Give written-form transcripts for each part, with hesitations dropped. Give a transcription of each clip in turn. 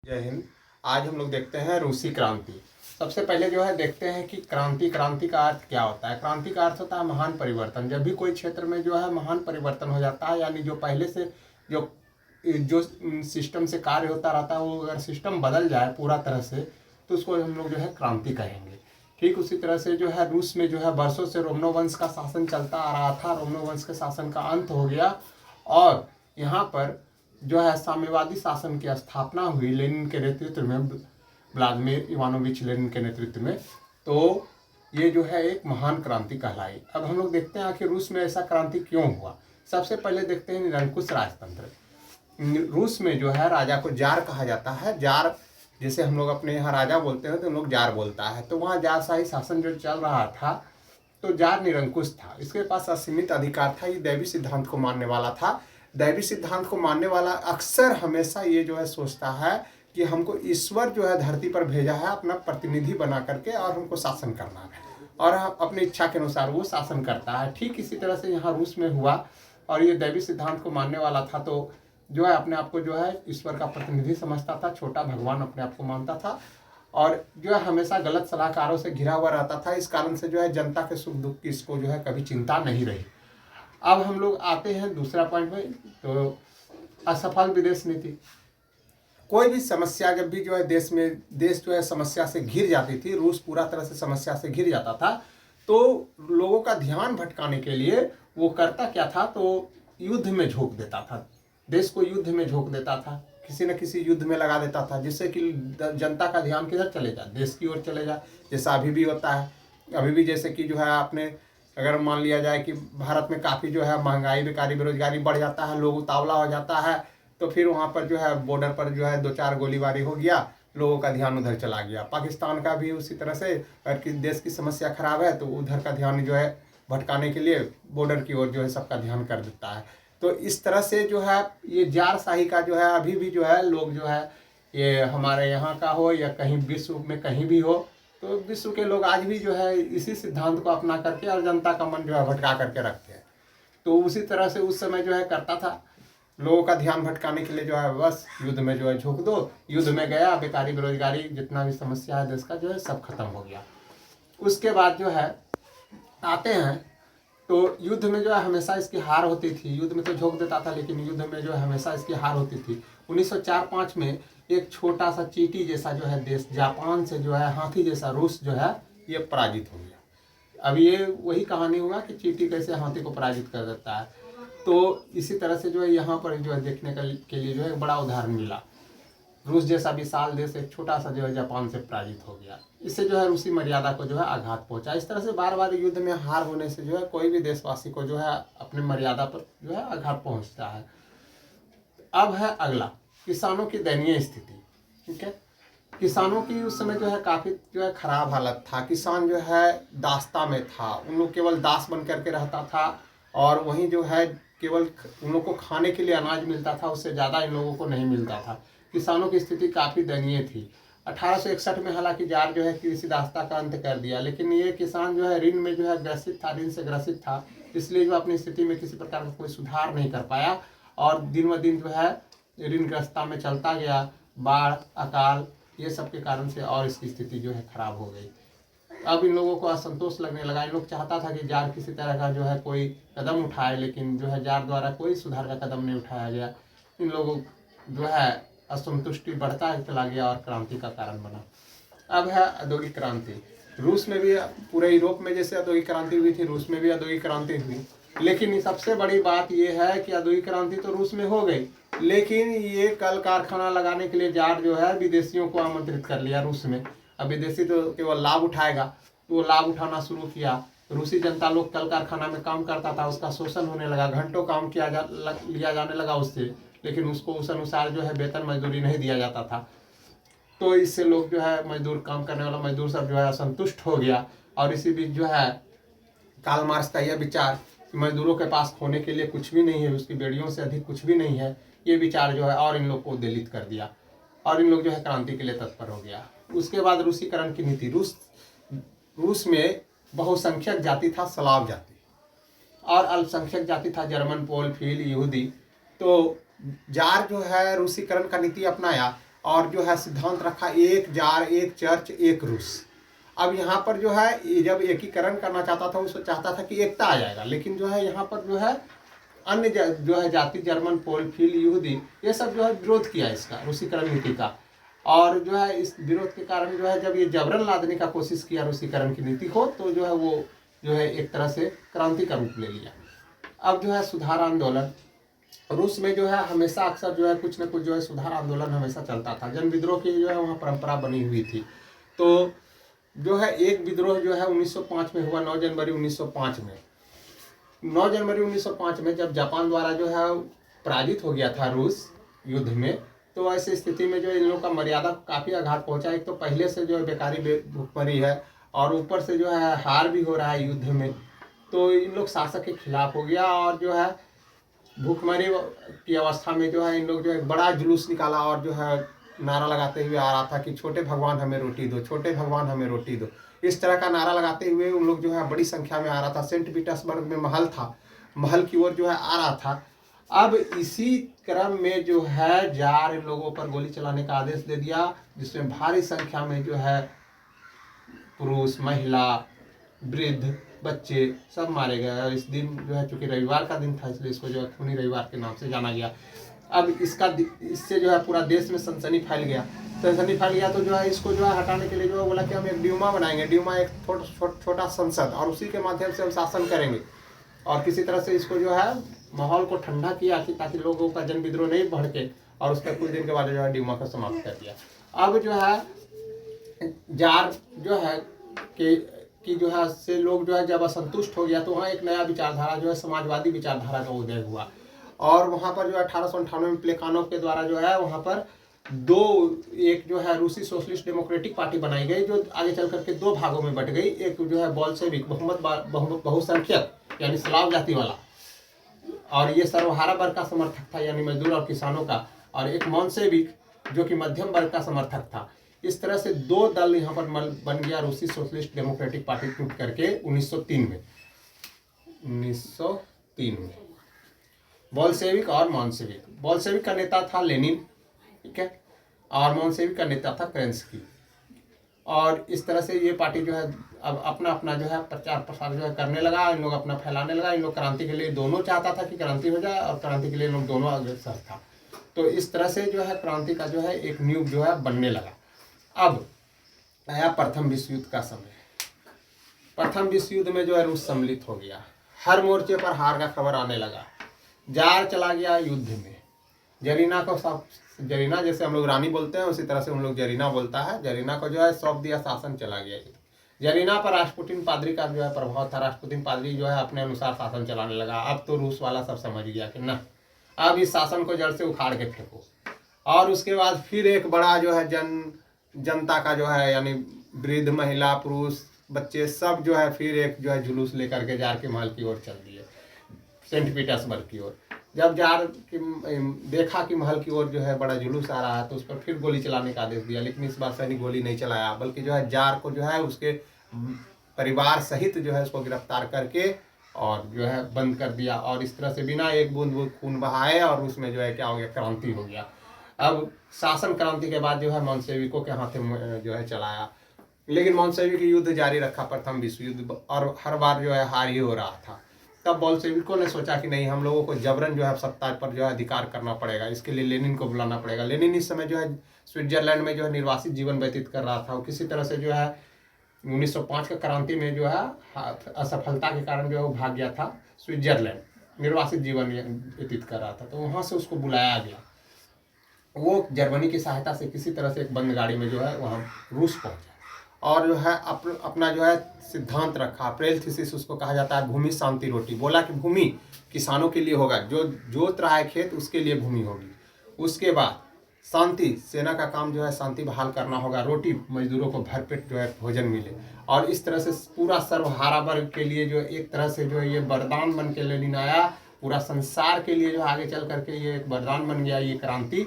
जय हिंद। आज हम लोग देखते हैं रूसी क्रांति। सबसे पहले जो है देखते हैं कि क्रांति का अर्थ क्या होता है। क्रांति का अर्थ होता है महान परिवर्तन। जब भी कोई क्षेत्र में जो है महान परिवर्तन हो जाता है, यानी जो पहले से जो जो सिस्टम से कार्य होता रहता है, वो अगर सिस्टम बदल जाए पूरा तरह से, तो उसको हम लोग जो है क्रांति कहेंगे। ठीक उसी तरह से जो है रूस में जो है वर्षों से रोमनो वंश का शासन चलता आ रहा था। रोमनो वंश के शासन का अंत हो गया और यहाँ पर जो है साम्यवादी शासन की स्थापना हुई लेनिन के नेतृत्व में, व्लादिमीर इवानोविच लेनिन के नेतृत्व में। तो ये जो है एक महान क्रांति कहलाई। अब हम लोग देखते हैं आखिर रूस में ऐसा क्रांति क्यों हुआ। सबसे पहले देखते हैं निरंकुश राजतंत्र। रूस में जो है राजा को जार कहा जाता है। जार जैसे हम लोग अपने यहाँ राजा बोलते हैं तो हम लोग जार बोलता है। तो वहाँ जारशाही शासन जो चल रहा था, तो जार निरंकुश था। इसके पास असीमित अधिकार था। ये दैवी सिद्धांत को मानने वाला था। दैवी सिद्धांत को मानने वाला अक्सर हमेशा ये जो है सोचता है कि हमको ईश्वर जो है धरती पर भेजा है अपना प्रतिनिधि बना करके और हमको शासन करना है, और अपनी इच्छा के अनुसार वो शासन करता है। ठीक इसी तरह से यहाँ रूस में हुआ और ये दैवी सिद्धांत को मानने वाला था, तो जो है अपने आप को जो है ईश्वर का प्रतिनिधि समझता था, छोटा भगवान अपने आप को मानता था, और जो है हमेशा गलत सलाहकारों से घिरा हुआ रहता था। इस कारण से जो है जनता के सुख दुख की इसको जो है कभी चिंता नहीं रही। अब हम लोग आते हैं दूसरा पॉइंट में, तो असफल विदेश नीति। कोई भी समस्या जब भी जो है देश जो है समस्या से घिर जाती थी, रूस पूरा तरह से समस्या से घिर जाता था, तो लोगों का ध्यान भटकाने के लिए वो करता क्या था, तो युद्ध में झोंक देता था। देश को युद्ध में झोंक देता था, किसी न किसी युद्ध में लगा देता था, जिससे कि जनता का ध्यान किधर चले जाए, देश की ओर चले जाए। जैसा अभी भी होता है। अभी भी जैसे कि जो है आपने अगर मान लिया जाए कि भारत में काफ़ी जो है महंगाई, बेकारी, बेरोजगारी बढ़ जाता है, लोग उतावला हो जाता है, तो फिर वहाँ पर जो है बॉर्डर पर जो है 2-4 गोलीबारी हो गया, लोगों का ध्यान उधर चला गया। पाकिस्तान का भी उसी तरह से, अगर किसी देश की समस्या खराब है तो उधर का ध्यान जो है भटकाने के लिए बॉर्डर की ओर जो है सबका ध्यान कर देता है। तो इस तरह से जो है ये जारशाही का जो है अभी भी जो है लोग जो है, ये हमारे यहाँ का हो या कहीं विश्व में कहीं भी हो, तो विश्व के लोग आज भी जो है इसी सिद्धांत को अपना करके और जनता का मन जो है भटका करके रखते हैं। तो उसी तरह से उस समय जो है करता था, लोगों का ध्यान भटकाने के लिए जो है बस युद्ध में जो है झोंक दो। युद्ध में गया, बेकारी, बेरोजगारी, जितना भी समस्या है देश का जो है सब खत्म हो गया। उसके बाद जो है आते हैं, तो युद्ध में जो है हमेशा इसकी हार होती थी। युद्ध में तो झोंक देता था, लेकिन युद्ध में जो है हमेशा इसकी हार होती थी। 1904-05 में एक छोटा सा चींटी जैसा जो है देश, जापान से जो है हाथी जैसा रूस जो है ये पराजित हो गया। अब ये वही कहानी होगा कि चींटी कैसे हाथी को पराजित कर देता है। तो इसी तरह से जो है यहाँ पर जो है देखने के लिए जो है एक बड़ा उदाहरण मिला। रूस जैसा विशाल देश एक छोटा सा जो है जापान से पराजित हो गया। इससे जो है रूसी मर्यादा को जो है आघात पहुंचा। इस तरह से बार बार युद्ध में हार होने से जो है कोई भी देशवासी को जो है अपने मर्यादा पर जो है आघात पहुंचता है। अब है अगला, किसानों की दयनीय स्थिति। ठीक है, किसानों की उस समय जो है काफ़ी जो है खराब हालत था। किसान जो है दास्ता में था, उन लोग केवल दास बन करके रहता था, और वहीं जो है केवल उन लोग को खाने के लिए अनाज मिलता था, उससे ज़्यादा इन लोगों को नहीं मिलता था। किसानों की स्थिति काफ़ी दयनीय थी। 1861 में हालांकि जार जो है कृषि दास्ता का अंत कर दिया, लेकिन ये किसान जो है ऋण में जो है ग्रसित था, ऋण से ग्रसित था, इसलिए जो अपनी स्थिति में किसी प्रकार का कोई सुधार नहीं कर पाया, और दिन ब दिन जो है ऋणग्रस्तता में चलता गया। बाढ़, अकाल, ये सब के कारण से और इसकी स्थिति जो है खराब हो गई। अब इन लोगों को असंतोष लगने लगा। इन लोग चाहता था कि जार किसी तरह का जो है कोई कदम उठाए, लेकिन जो है जार द्वारा कोई सुधार का कदम नहीं उठाया गया। इन लोगों जो है असंतुष्टि बढ़ता चला गया और क्रांति का कारण बना। अब है औद्योगिक क्रांति। रूस में भी, पूरे यूरोप में जैसे औद्योगिक क्रांति हुई थी, रूस में भी औद्योगिक क्रांति हुई। लेकिन सबसे बड़ी बात यह है कि औद्योगिक क्रांति तो रूस में हो गई, लेकिन ये कल कारखाना लगाने के लिए जार जो है विदेशियों को आमंत्रित कर लिया रूस में। अब विदेशी तो केवल लाभ उठाएगा, तो वो लाभ उठाना शुरू किया। रूसी जनता लोग कल कारखाना में काम करता था, उसका शोषण होने लगा, घंटों काम लिया जाने लगा उससे, लेकिन उसको उस अनुसार जो है वेतन मजदूरी नहीं दिया जाता था। तो इससे लोग जो है मजदूर, काम करने वाला मजदूर सब जो है असंतुष्ट हो गया। और इसी बीच जो है कार्ल मार्क्स का यह विचार कि मजदूरों के पास खोने के लिए कुछ भी नहीं है, उसकी बेड़ियों से अधिक कुछ भी नहीं है, ये विचार जो है और इन लोग को दलित कर दिया, और इन लोग जो है क्रांति के लिए तत्पर हो गया। उसके बाद रूसीकरण की नीति। रूस में बहुसंख्यक जाति था स्लाव जाति, और अल्पसंख्यक जाति था जर्मन, पोल, फील, यहूदी। तो जार जो है रूसीकरण का नीति अपनाया और जो है सिद्धांत रखा एक जार, एक चर्च, एक रूस। अब यहाँ पर जो है ये जब एकीकरण करना चाहता था, उसको चाहता था कि एकता आ जाएगा, लेकिन जो है यहाँ पर जो है अन्य जो है जाति, जर्मन, पोल, फिल, यहूदी, ये सब जो है विरोध किया इसका, रूसीकरण नीति का। और जो है इस विरोध के कारण जो है जब ये जबरन लादने का कोशिश किया रूसीकरण की नीति को, तो जो है वो जो है एक तरह से क्रांति का रूप ले लिया। अब जो है सुधार आंदोलन, रूस में जो है हमेशा अक्सर जो है कुछ न कुछ जो है सुधार आंदोलन हमेशा चलता था। जन विद्रोह की जो है वहाँ परंपरा बनी हुई थी। तो जो है एक विद्रोह जो है 1905 में हुआ, 9 जनवरी 1905 में। 9 जनवरी 1905 में जब जापान द्वारा जो है पराजित हो गया था रूस युद्ध में, तो ऐसी स्थिति में जो इन लोगों का मर्यादा काफ़ी आघात पहुंचा। एक तो पहले से जो है बेकारी भुखमरी है, और ऊपर से जो है हार भी हो रहा है युद्ध में, तो इन लोग शासक के खिलाफ हो गया। और जो है भूखमरी की अवस्था में जो है इन लोग जो है बड़ा जुलूस निकाला, और जो है नारा लगाते हुए आ रहा था कि छोटे भगवान हमें रोटी दो, छोटे भगवान हमें रोटी दो। इस तरह का नारा लगाते हुए उन लोग जो है बड़ी संख्या में आ रहा था। सेंट पीटर्सबर्ग में महल था, महल की ओर जो है आ रहा था। अब इसी क्रम में जो है जार लोगों पर गोली चलाने का आदेश दे दिया, जिसमें भारी संख्या में जो है पुरुष, महिला, वृद्ध, बच्चे सब मारे गए। और इस दिन जो है चूंकि रविवार का दिन था, इसलिए इसको जो है खूनी रविवार के नाम से जाना गया। अब इससे जो है पूरा देश में सनसनी फैल गया। तो जो है इसको जो है हटाने के लिए जो है बोला कि हम एक ड्यूमा बनाएंगे। ड्यूमा एक छोटा संसद, और उसी के माध्यम से हम शासन करेंगे। और किसी तरह से इसको जो है माहौल को ठंडा किया कि ताकि लोगों का जन विद्रोह नहीं भड़के, और उसके कुछ दिन के बाद जो है ड्यूमा को समाप्त कर दिया। अब जो है जार जो है कि जो है से लोग जो है जब असंतुष्ट हो गया, तो वहाँ एक नया विचारधारा जो है समाजवादी विचारधारा का उदय हुआ। और वहाँ पर जो 1898 में प्लेखानोव के द्वारा जो है वहाँ पर एक जो है रूसी सोशलिस्ट डेमोक्रेटिक पार्टी बनाई गई, जो आगे चल करके 2 भागों में बट गई। एक जो है बोल्शेविक, बहुसंख्यक यानी स्लाव जाति वाला, और ये सर्वहारा वर्ग का समर्थक था यानी मजदूर और किसानों का, और एक मॉन्सेविक जो कि मध्यम वर्ग का समर्थक था। इस तरह से 2 दल यहाँ पर बन गया रूसी सोशलिस्ट डेमोक्रेटिक पार्टी टूट करके 1903 में बोल्शेविक और मॉन्सेविक। बोल्शेविक का नेता था लेनिन, ठीक है, और मॉन्सेविक का नेता था केरेंस्की। और इस तरह से ये पार्टी जो है अब अपना अपना जो है प्रचार प्रसार जो है करने लगा। इन लोग अपना फैलाने लगा। इन लोग क्रांति के लिए दोनों चाहता था कि क्रांति हो जाए, और क्रांति के लिए लोग दोनों अग्रसर था। तो इस तरह से जो है क्रांति का जो है एक न्यूग जो है बनने लगा। अब आया प्रथम विश्व युद्ध का समय। प्रथम विश्व युद्ध में जो है रूस सम्मिलित हो गया। हर मोर्चे पर हार का खबर आने लगा। जार चला गया युद्ध में। जरीना जैसे हम लोग रानी बोलते हैं, उसी तरह से उन लोग जरीना बोलता है। जरीना को जो है सौंप दिया, शासन चला गया। जरीना पर रास्पुटिन पादरी का जो है प्रभाव था। रास्पुटिन पादरी जो है अपने अनुसार शासन चलाने लगा। अब तो रूस वाला सब समझ गया कि ना, अब इस शासन को जड़ से उखाड़ के फेंको। और उसके बाद फिर एक बड़ा जो है जनता का जो है यानी वृद्ध, महिला, पुरुष, बच्चे सब जो है फिर एक जो है जुलूस लेकर के जार के महल की ओर चल दिए, सेंट पीटर्सबर्ग की ओर। जब जार की देखा कि महल की ओर जो है बड़ा जुलूस आ रहा है, तो उस पर फिर गोली चलाने का आदेश दिया। लेकिन इस बार सैनिक गोली नहीं चलाया, बल्कि जो है जार को जो है उसके परिवार सहित जो है उसको गिरफ्तार करके और जो है बंद कर दिया। और इस तरह से बिना एक बूंद खून बहाए और उसमें जो है क्या हो गया, क्रांति हो गया। अब शासन क्रांति के बाद जो है मॉन्सेविकों के हाथ में जो है चलाया। लेकिन मॉन्सेविक युद्ध जारी रखा, प्रथम विश्व युद्ध, और हर बार जो है हार ही हो रहा था। तब बोल्शेविकों ने सोचा कि नहीं, हम लोगों को जबरन जो है सत्ता पर जो है अधिकार करना पड़ेगा। इसके लिए लेनिन को बुलाना पड़ेगा। लेनिन इस समय जो है स्विट्जरलैंड में जो है निर्वासित जीवन व्यतीत कर रहा था। और किसी तरह से जो है 1905 का क्रांति में जो है असफलता के कारण जो है वो भाग गया था स्विट्जरलैंड, निर्वासित जीवन व्यतीत कर रहा था। तो वहाँ से उसको बुलाया गया। वो जर्मनी की सहायता से किसी तरह से एक बंद गाड़ी में जो है वहाँ रूस पहुँचा, और जो है अपना जो है सिद्धांत रखा। अप्रैल थीसिस उसको कहा जाता है। भूमि शांति रोटी, बोला कि भूमि किसानों के लिए होगा, जो जोत रहा है खेत उसके लिए भूमि होगी। उसके बाद शांति, सेना का काम जो है शांति बहाल करना होगा। रोटी, मजदूरों को भरपेट जो है भोजन मिले। और इस तरह से पूरा सर्वहारा वर्ग के लिए जो एक तरह से जो है ये वरदान बन के लेनिन आया। पूरा संसार के लिए जो आगे चल करके ये एक वरदान बन गया ये क्रांति।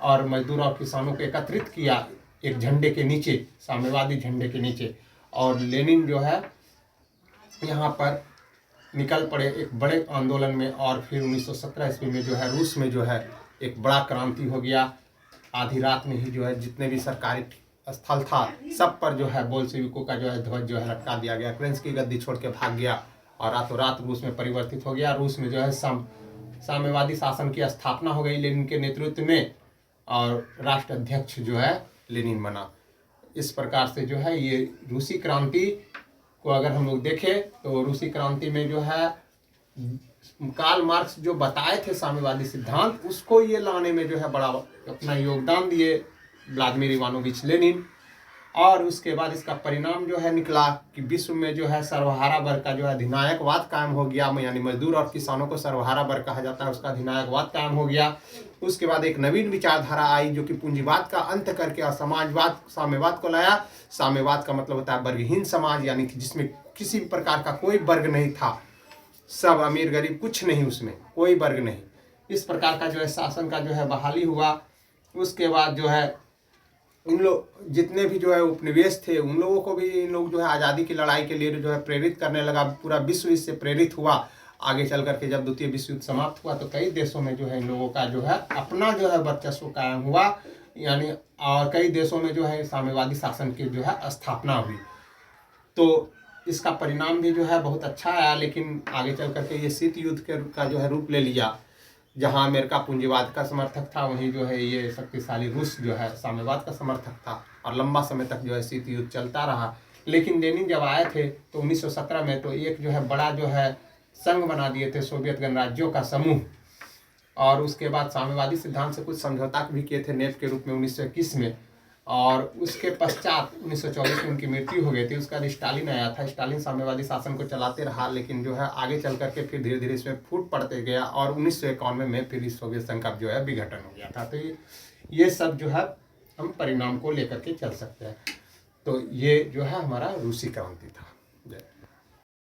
और मजदूर और किसानों को एकत्रित किया एक झंडे के नीचे, साम्यवादी झंडे के नीचे। और लेनिन जो है यहाँ पर निकल पड़े एक बड़े आंदोलन में। और फिर 1917 ईस्वी में जो है रूस में जो है एक बड़ा क्रांति हो गया। आधी रात में ही जो है जितने भी सरकारी स्थल था सब पर जो है बोल्शेविकों का जो है ध्वज जो है लटका दिया गया। क्रेंस की गद्दी छोड़ के भाग गया और रातों रात रूस में परिवर्तित हो गया। रूस में जो है साम्यवादी शासन की स्थापना हो गई लेनिन के नेतृत्व में, और राष्ट्र अध्यक्ष जो है लेनिन बना। इस प्रकार से जो है ये रूसी क्रांति को अगर हम लोग देखें तो रूसी क्रांति में जो है कार्ल मार्क्स जो बताए थे साम्यवादी सिद्धांत, उसको ये लाने में जो है बड़ा अपना योगदान दिए व्लादिमीर इवानोविच लेनिन। और उसके बाद इसका परिणाम जो है निकला कि विश्व में जो है सर्वहारा वर्ग का जो है अधिनायकवाद कायम हो गया, यानी मजदूर और किसानों को सर्वहारा वर्ग कहा जाता है, उसका अधिनायकवाद कायम हो गया। उसके बाद एक नवीन विचारधारा आई जो कि पूंजीवाद का अंत करके और समाजवाद साम्यवाद को लाया। साम्यवाद का मतलब होता है वर्गहीन समाज, यानी कि जिसमें किसी भी प्रकार का कोई वर्ग नहीं था, सब अमीर गरीब कुछ नहीं, उसमें कोई वर्ग नहीं। इस प्रकार का जो है शासन का जो है बहाली हुआ। उसके बाद जो है इन लोग जितने भी जो है उपनिवेश थे उन लोगों को भी इन लोग जो है आज़ादी की लड़ाई के लिए जो है प्रेरित करने लगा। पूरा विश्व इससे प्रेरित हुआ। आगे चल करके जब द्वितीय विश्व युद्ध समाप्त हुआ तो कई देशों में जो है इन लोगों का जो है अपना जो है वर्चस्व कायम हुआ, यानी और कई देशों में जो है साम्यवादी शासन की जो है स्थापना हुई। तो इसका परिणाम भी जो है बहुत अच्छा आया, लेकिन आगे चल करके ये शीत युद्ध का जो है रूप ले लिया। जहां अमेरिका पूंजीवाद का समर्थक था वहीं जो है ये शक्तिशाली रूस जो है साम्यवाद का समर्थक था, और लंबा समय तक जो है शीत युद्ध चलता रहा। लेकिन लेनिन जब आए थे तो 1917 में तो एक जो है बड़ा जो है संघ बना दिए थे, सोवियत गणराज्यों का समूह। और उसके बाद साम्यवादी सिद्धांत से कुछ समझौता भी किए थे नेप के रूप में 1921 में। और उसके पश्चात 1924 में उनकी मृत्यु हो गई थी। उसका बाद स्टालिन आया था। स्टालिन साम्यवादी शासन को चलाते रहा, लेकिन जो है आगे चल करके फिर धीरे धीरे इसमें फूट पड़ते गया और 1991 में फिर इस सोवियत संघ का जो है विघटन हो गया था। तो ये सब जो है हम परिणाम को लेकर के चल सकते हैं। तो ये जो है हमारा रूसी क्रांति था। जय।